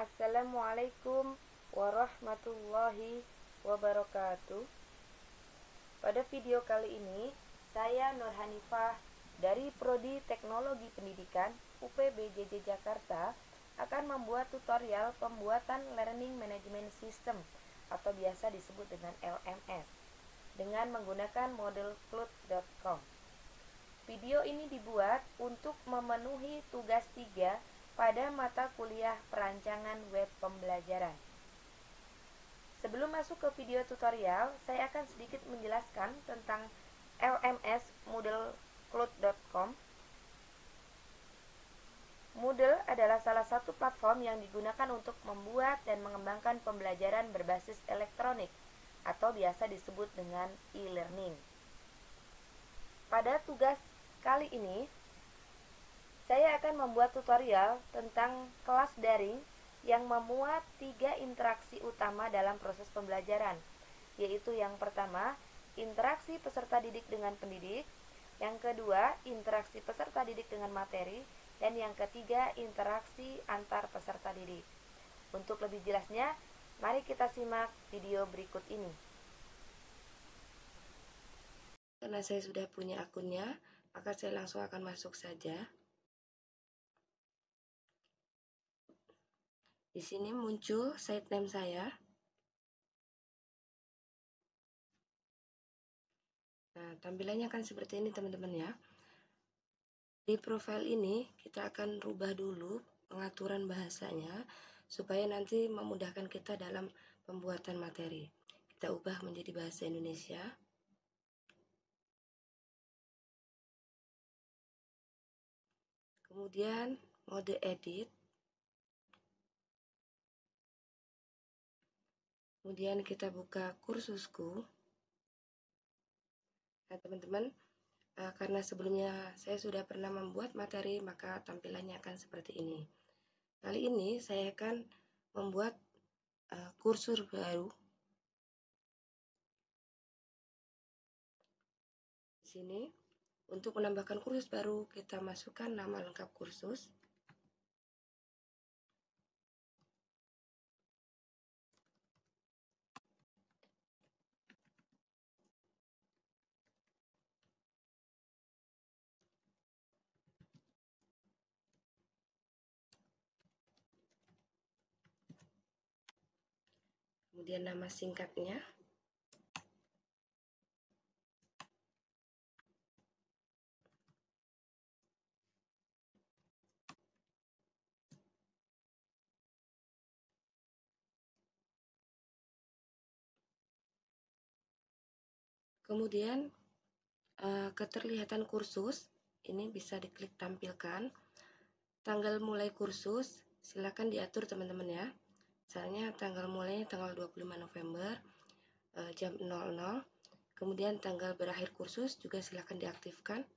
Assalamualaikum warahmatullahi wabarakatuh. Pada video kali ini, saya Nur Hanifah dari Prodi Teknologi Pendidikan UPBJJ Jakarta akan membuat tutorial pembuatan Learning Management System atau biasa disebut dengan LMS dengan menggunakan model Cloud.com. Video ini dibuat untuk memenuhi tugas 3 pada mata kuliah perancangan web pembelajaran. Sebelum masuk ke video tutorial, saya akan sedikit menjelaskan tentang LMS Moodle Cloud.com. Moodle adalah salah satu platform yang digunakan untuk membuat dan mengembangkan pembelajaran berbasis elektronik atau biasa disebut dengan e-learning. Pada tugas kali ini, saya akan membuat tutorial tentang kelas daring yang memuat 3 interaksi utama dalam proses pembelajaran, yaitu yang pertama, interaksi peserta didik dengan pendidik, yang kedua, interaksi peserta didik dengan materi, dan yang ketiga, interaksi antar peserta didik. Untuk lebih jelasnya, mari kita simak video berikut ini. Karena saya sudah punya akunnya, maka saya langsung akan masuk saja. Di sini muncul site name saya. Nah, tampilannya akan seperti ini teman-teman ya. Di profil ini kita akan rubah dulu pengaturan bahasanya supaya nanti memudahkan kita dalam pembuatan materi. Kita ubah menjadi bahasa Indonesia. Kemudian mode edit. Kemudian kita buka kursusku. Nah, teman-teman, karena sebelumnya saya sudah pernah membuat materi, maka tampilannya akan seperti ini. Kali ini saya akan membuat kursus baru. Di sini, untuk menambahkan kursus baru, kita masukkan nama lengkap kursus. Kemudian nama singkatnya. Kemudian keterlihatan kursus ini bisa diklik tampilkan. Tanggal mulai kursus silakan diatur teman-teman ya. Misalnya tanggal mulainya tanggal 25 November jam 00. Kemudian tanggal berakhir kursus juga silakan diaktifkan.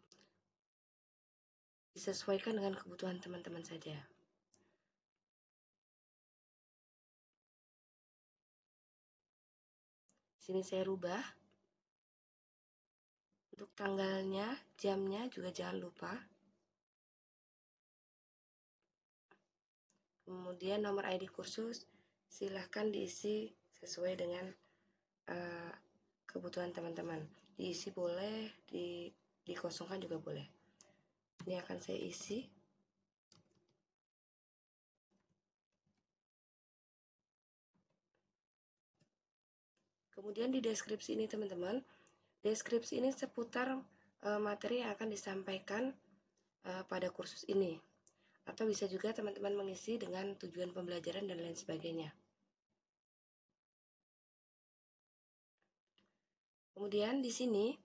Disesuaikan dengan kebutuhan teman-teman saja. Sini saya rubah. Untuk tanggalnya, jamnya juga jangan lupa. Kemudian nomor ID kursus silahkan diisi sesuai dengan kebutuhan teman-teman. Diisi boleh, dikosongkan juga boleh. Ini akan saya isi. Kemudian di deskripsi ini teman-teman, deskripsi ini seputar materi yang akan disampaikan pada kursus ini. Atau bisa juga teman-teman mengisi dengan tujuan pembelajaran dan lain sebagainya. Kemudian di sini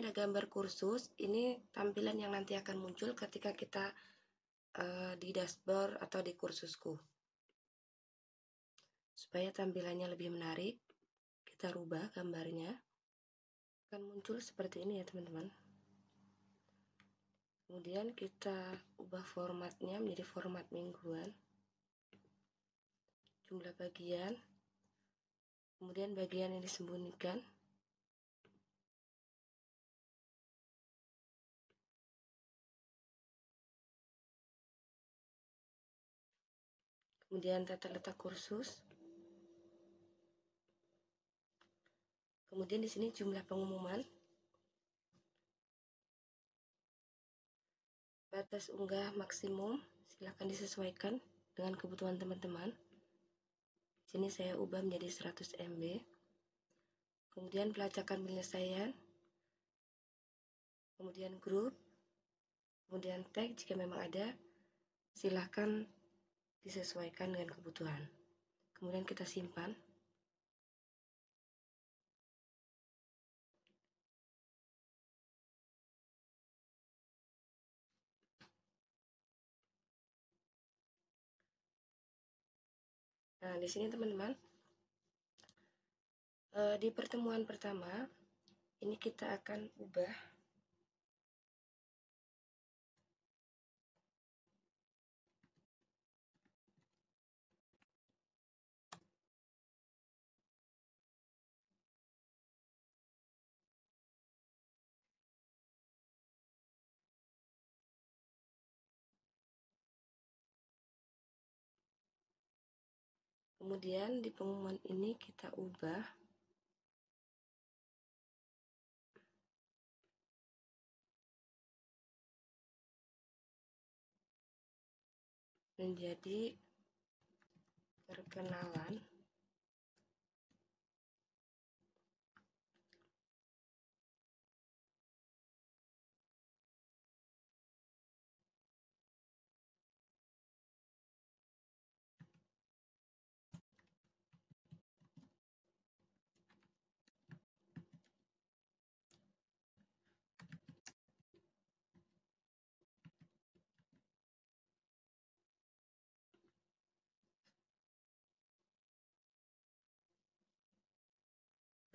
ada gambar kursus. Ini tampilan yang nanti akan muncul ketika kita di dashboard atau di kursusku. Supaya tampilannya lebih menarik, kita rubah gambarnya. Akan muncul seperti ini ya teman-teman. Kemudian kita ubah formatnya menjadi format mingguan. Jumlah bagian. Kemudian bagian yang disembunyikan. kemudian tata letak kursus, kemudian di sini jumlah pengumuman, batas unggah maksimum, silakan disesuaikan dengan kebutuhan teman-teman. Di sini saya ubah menjadi 100 MB. Kemudian pelacakan penyelesaian, kemudian grup, kemudian tag jika memang ada, silahkan disesuaikan dengan kebutuhan. Kemudian kita simpan. Nah, di sini teman-teman, di pertemuan pertama, ini kita akan ubah kemudian di pengumuman ini kita ubah menjadi perkenalan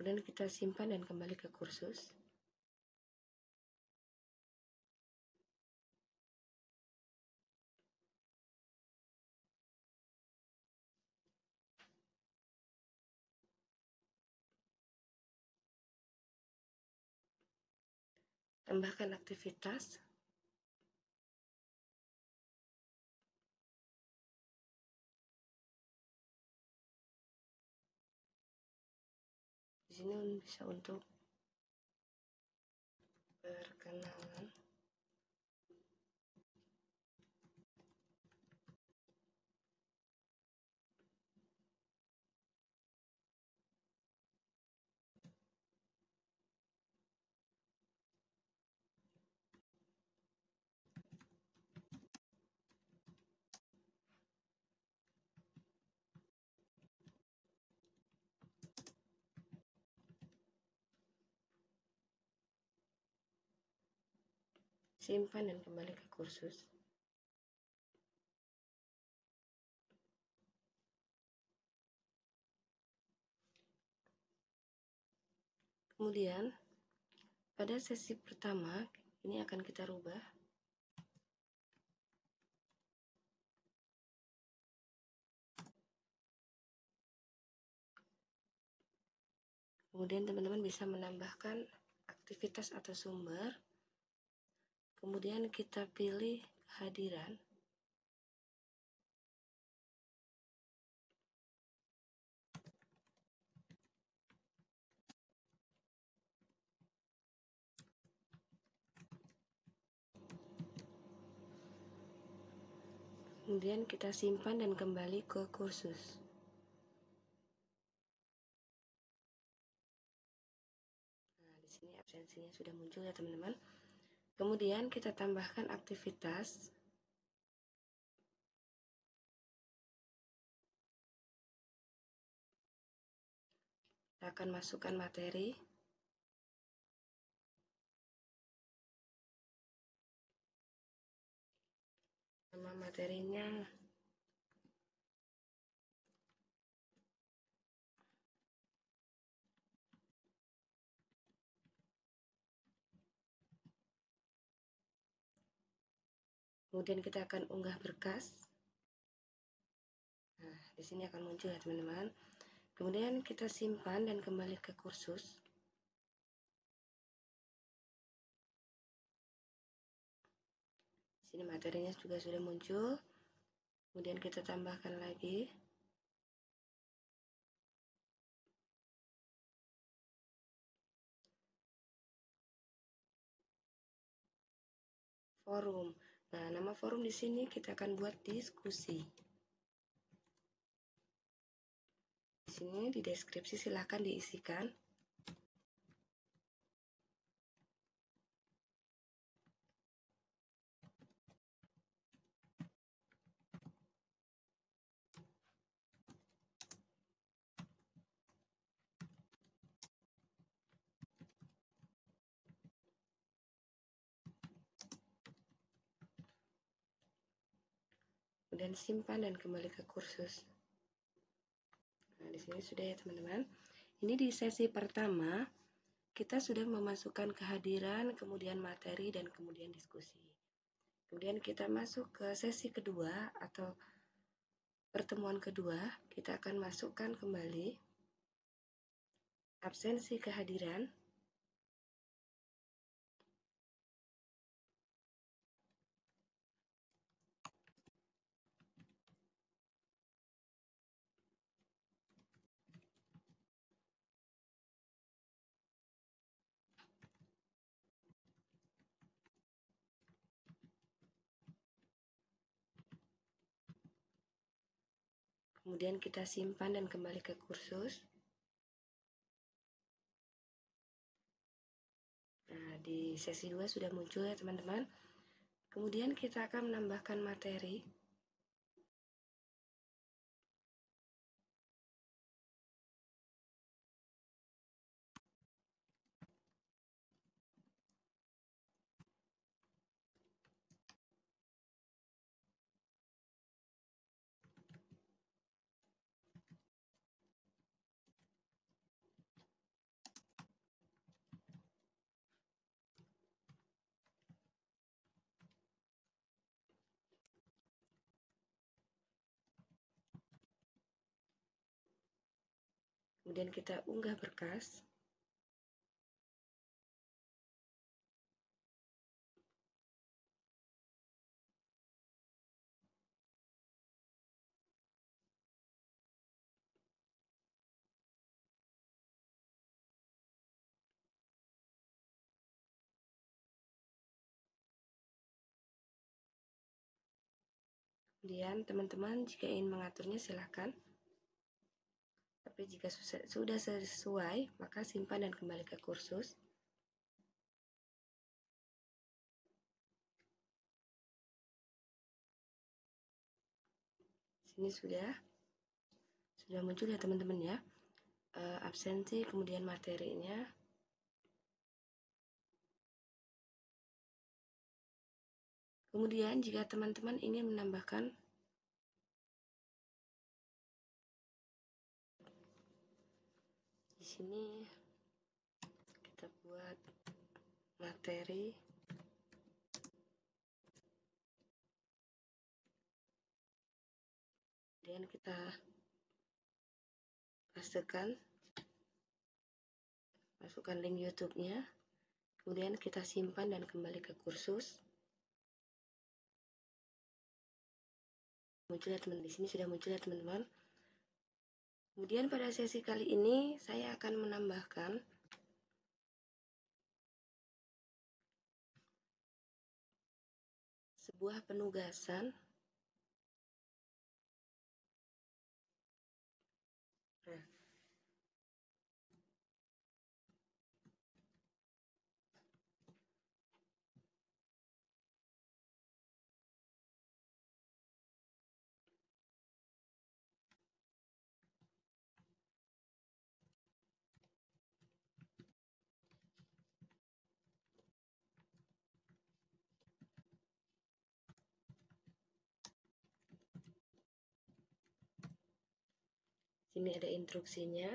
kemudian kita simpan dan kembali ke kursus. Tambahkan aktivitas. Di sini bisa untuk perkenalan. Simpan dan kembali ke kursus. Kemudian pada sesi pertama ini akan kita rubah. Kemudian teman-teman bisa menambahkan aktivitas atau sumber. Kemudian kita pilih kehadiran. Kemudian kita simpan dan kembali ke kursus. Nah, di sini absensinya sudah muncul ya teman-teman. Kemudian kita tambahkan aktivitas. Kita akan masukkan materi. Nama materinya kemudian kita akan unggah berkas. Nah, di sini akan muncul ya teman-teman. Kemudian kita simpan dan kembali ke kursus. Di sini materinya juga sudah muncul. Kemudian kita tambahkan lagi. Forum. Nah, nama forum di sini kita akan buat diskusi. Di sini di deskripsi silahkan diisikan. Kemudian simpan dan kembali ke kursus. Nah, di sini sudah ya teman-teman. Ini di sesi pertama kita sudah memasukkan kehadiran, kemudian materi, dan kemudian diskusi. Kemudian kita masuk ke sesi kedua atau pertemuan kedua, kita akan masukkan kembali absensi kehadiran. Kemudian kita simpan dan kembali ke kursus. Nah, di sesi 2 sudah muncul ya teman-teman. Kemudian kita akan menambahkan materi. Kemudian kita unggah berkas. Kemudian teman-teman jika ingin mengaturnya silahkan. Tapi jika sudah sesuai, maka simpan dan kembali ke kursus. Sini sudah muncul ya teman-teman ya. Absensi, kemudian materinya. Kemudian jika teman-teman ingin menambahkan di sini kita buat materi. Kemudian kita masukkan link YouTube-nya. Kemudian kita simpan dan kembali ke kursus. Muncul ya teman, di sini sudah muncul ya teman-teman. Kemudian pada sesi kali ini saya akan menambahkan sebuah penugasan. Nah, sini ada instruksinya.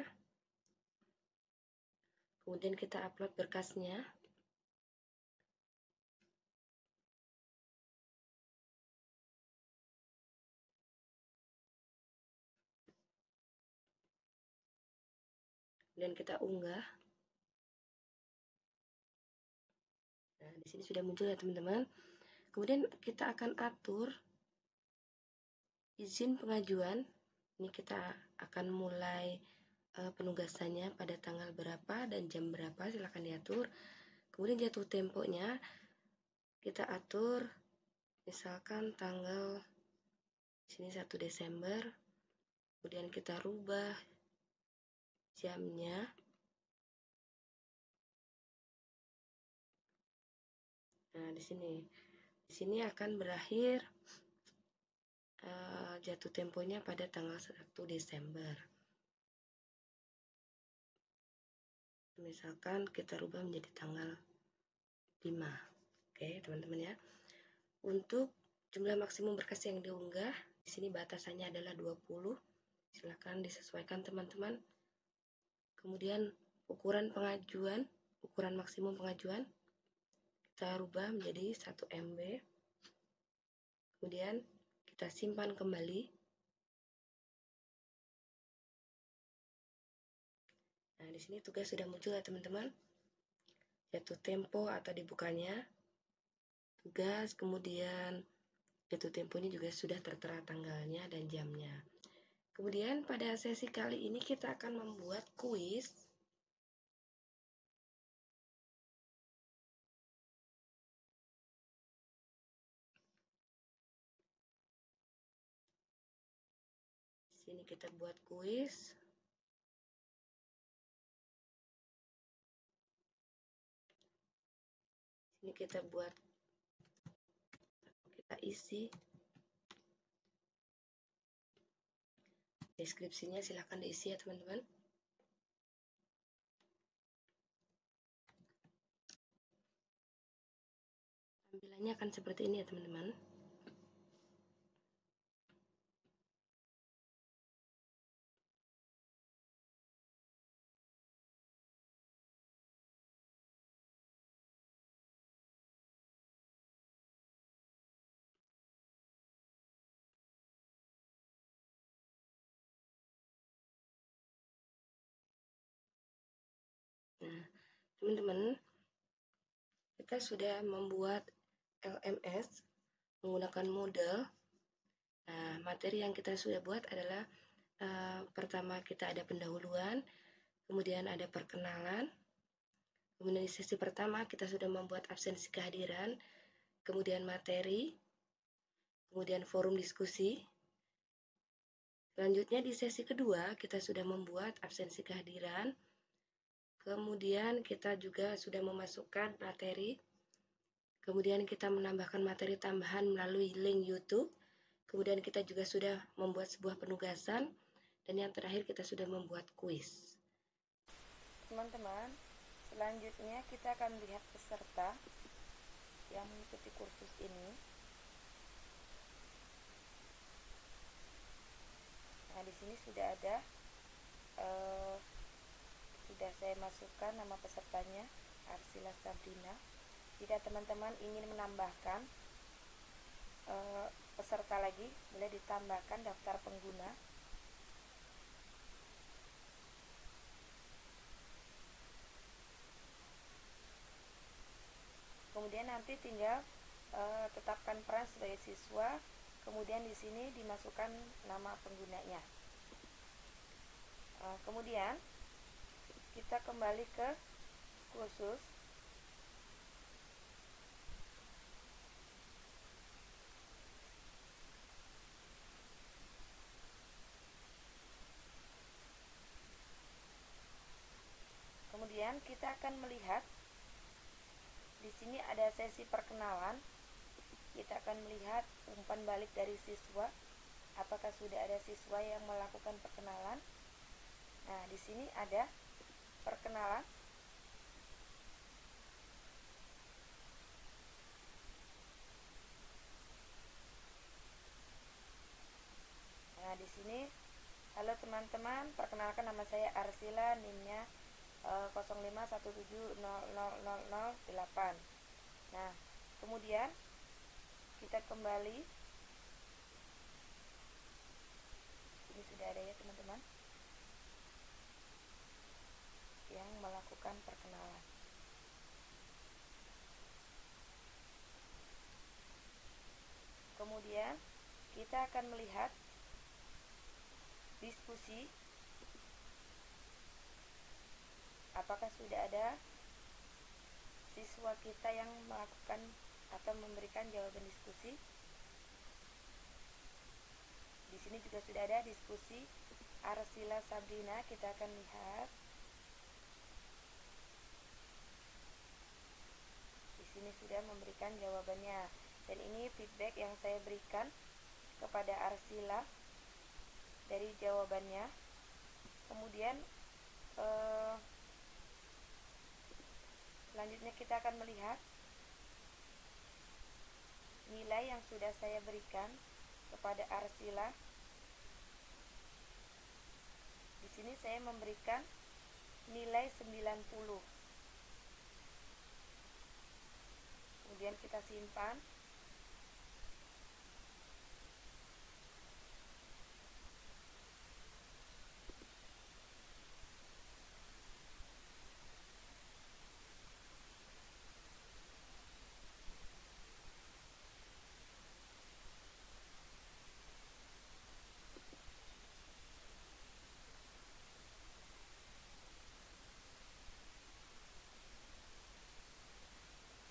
Kemudian kita upload berkasnya. Kemudian kita unggah. Nah, di sini sudah muncul ya teman-teman. Kemudian kita akan atur izin pengajuan, ini kita akan mulai penugasannya pada tanggal berapa dan jam berapa, silahkan diatur. Kemudian jatuh temponya kita atur, misalkan tanggal sini 1 Desember, kemudian kita rubah jamnya. Nah, di sini akan berakhir jatuh temponya pada tanggal 1 Desember. Misalkan kita rubah menjadi tanggal 5. Oke, teman-teman ya. Untuk jumlah maksimum berkas yang diunggah, di sini batasannya adalah 20. Silakan disesuaikan teman-teman. Kemudian ukuran pengajuan, ukuran maksimum pengajuan kita rubah menjadi 1 MB. Kemudian kita simpan kembali. Nah, di sini tugas sudah muncul ya teman-teman. Jatuh tempo atau dibukanya tugas, kemudian jatuh temponya juga sudah tertera tanggalnya dan jamnya. Kemudian pada sesi kali ini kita akan membuat kuis. Di sini kita buat kuis. Ini kita isi deskripsinya, silahkan diisi ya teman-teman. Tampilannya akan seperti ini ya teman-teman. Nah, teman-teman, kita sudah membuat LMS menggunakan Moodle. Nah, materi yang kita sudah buat adalah pertama kita ada pendahuluan, kemudian ada perkenalan. Kemudian di sesi pertama kita sudah membuat absensi kehadiran, kemudian materi, kemudian forum diskusi. Selanjutnya di sesi kedua kita sudah membuat absensi kehadiran, kemudian kita juga sudah memasukkan materi, kemudian kita menambahkan materi tambahan melalui link YouTube, kemudian kita juga sudah membuat sebuah penugasan, dan yang terakhir kita sudah membuat kuis. Teman-teman, selanjutnya kita akan melihat peserta yang mengikuti kursus ini. Nah, di sini sudah ada, sudah saya masukkan nama pesertanya, Arsila Sabrina. Jika teman-teman ingin menambahkan peserta lagi, boleh ditambahkan daftar pengguna. Kemudian nanti tinggal tetapkan peran sebagai siswa, kemudian di sini dimasukkan nama penggunanya. Kemudian kita kembali ke kursus. Kemudian kita akan melihat di sini ada sesi perkenalan. Kita akan melihat umpan balik dari siswa. Apakah sudah ada siswa yang melakukan perkenalan? Nah, di sini ada perkenalan. Nah, di sini, halo teman-teman, perkenalkan nama saya Arsila, NIM-nya 0517000008. Nah, kemudian kita kembali. Ini sudah ada ya teman-teman yang melakukan perkenalan. Kemudian kita akan melihat diskusi. Apakah sudah ada siswa kita yang melakukan atau memberikan jawaban diskusi? Di sini juga sudah ada diskusi Arsila Sabrina. Kita akan lihat. Di sini sudah memberikan jawabannya. Dan ini feedback yang saya berikan kepada Arsila dari jawabannya. Kemudian selanjutnya kita akan melihat nilai yang sudah saya berikan kepada Arsila. Di sini saya memberikan nilai 90. Kemudian kita simpan.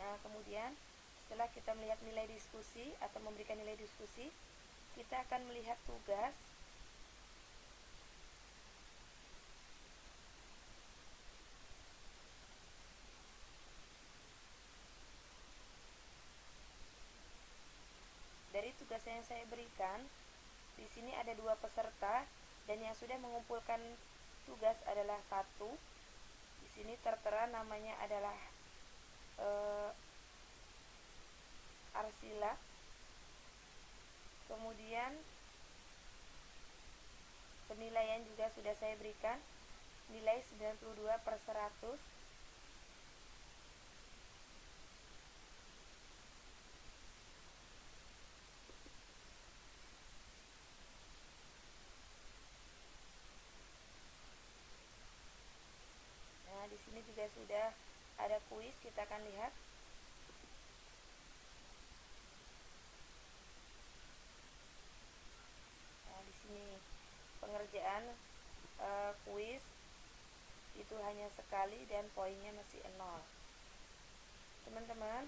Nah, kemudian setelah kita melihat nilai diskusi atau memberikan nilai diskusi, kita akan melihat tugas. Dari tugas yang saya berikan, di sini ada 2 peserta dan yang sudah mengumpulkan tugas adalah 1. Di sini tertera namanya adalah Arsila. Kemudian penilaian juga sudah saya berikan, nilai 92/100. Nah, di sini juga sudah ada kuis, kita akan lihat. Nah, di sini pengerjaan kuis itu hanya sekali dan poinnya masih 0. Teman-teman,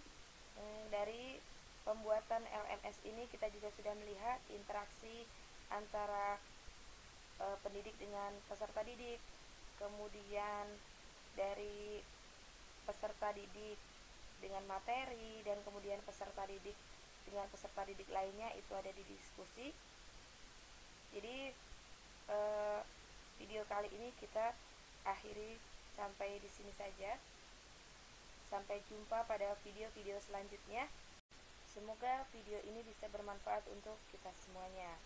dari pembuatan LMS ini kita juga sudah melihat interaksi antara pendidik dengan peserta didik, kemudian dari peserta didik dengan materi, dan kemudian peserta didik dengan peserta didik lainnya itu ada di diskusi. Jadi video kali ini kita akhiri sampai di sini saja. Sampai jumpa pada video-video selanjutnya. Semoga video ini bisa bermanfaat untuk kita semuanya.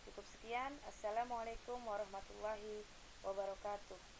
Cukup sekian. Assalamualaikum warahmatullahi wabarakatuh.